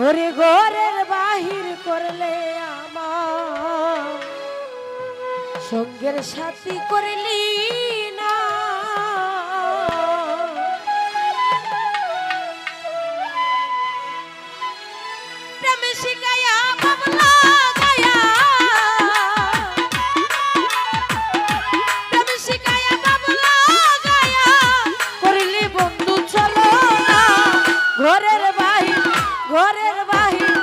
ওরে ঘরের বাহির করলে আমার সঙ্গের সাথী করলি না। প্রেম শিখায়া বাবলা গায়া, প্রেম শিখায়া বাবলা গায়া করলি বন্ধু চলো না। ঘরের বাহির, ঘরের বাহির,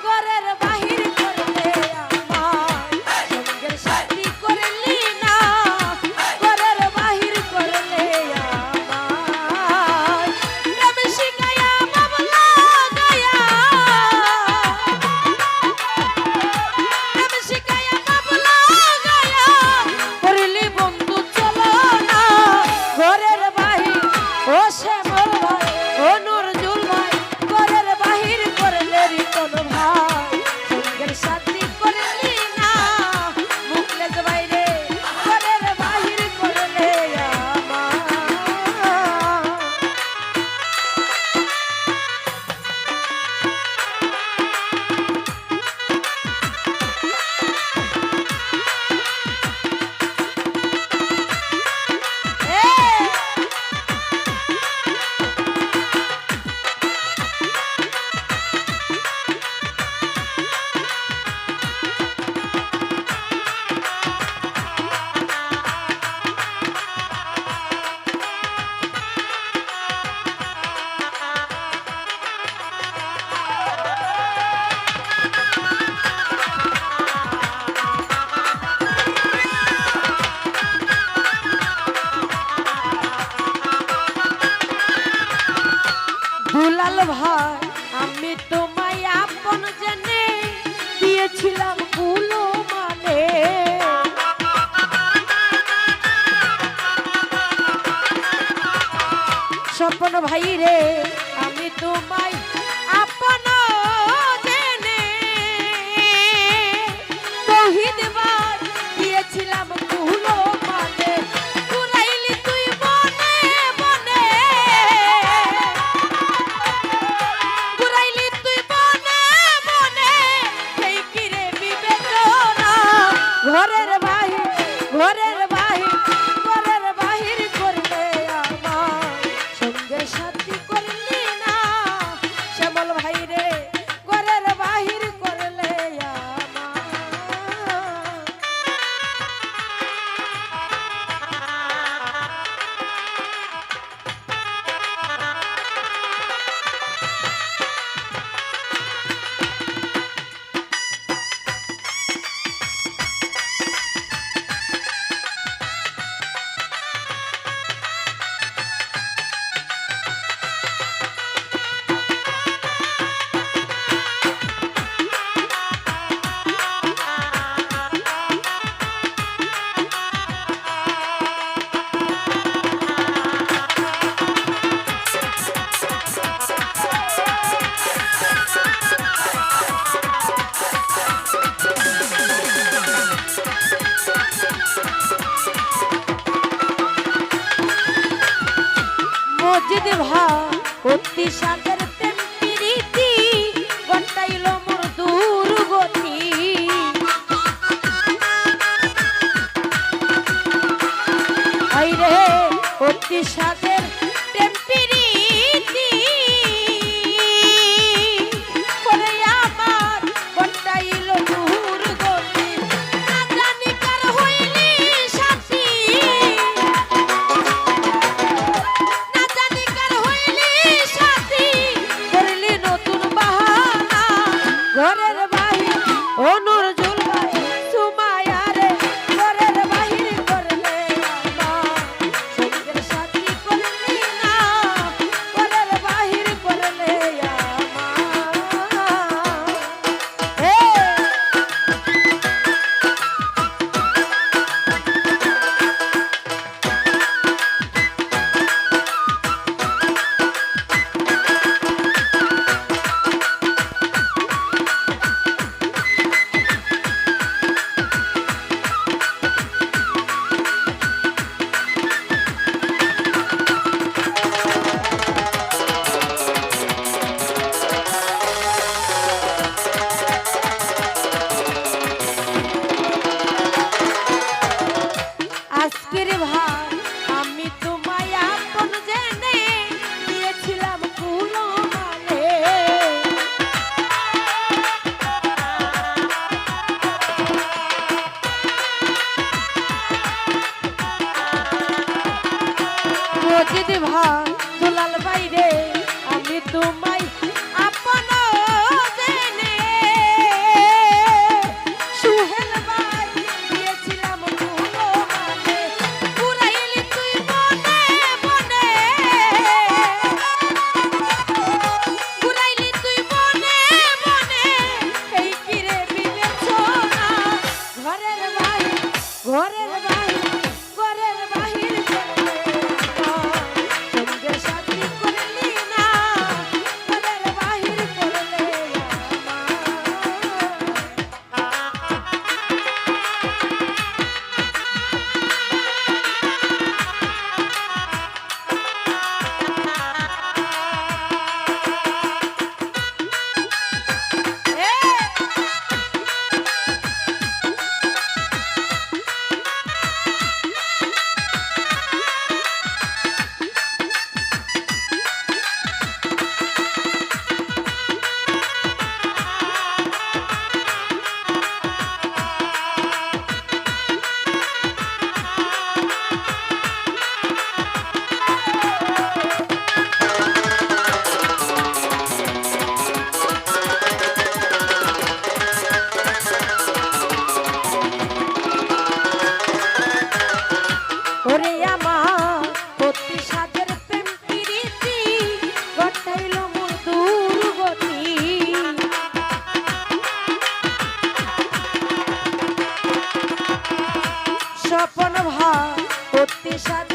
ঘরের বাহির করলে আমার সঙ্গের সাথী করলি না। ঘরের বাহির করলে আমার প্রেম শিখায়া বাবলা গায়া, প্রেম শিখায়া বাবলা গায়া করলি বন্ধু চলো না। ঘরের বাহির ও শ্যামল ভাই, ও নজরুল ভাই, ঘরের বাহির করলে রিতন ভাই সঙ্গের সাথী করলি না। মুখলেস বাইরে ঘরের বাহির করলে আমার। দুলাল ভাই আমি তোমায় আপন জেনে দিয়েছিলাম ভুলো মানে। স্বপন ভাই রে আমি তোমায় আপন জেনে তহিদ ভাই দিয়েছিলাম ভুলো মানে। ঘুরাইলি তুই বনে বনে, ঘুরাইলি তুই বনে বনে, সেই কিরে বিবেচনা। ঘরের বাহির, ঘরের বাহির, ঘরের বাহির করলে আমার সঙ্গে সাথী করলি না। সাথে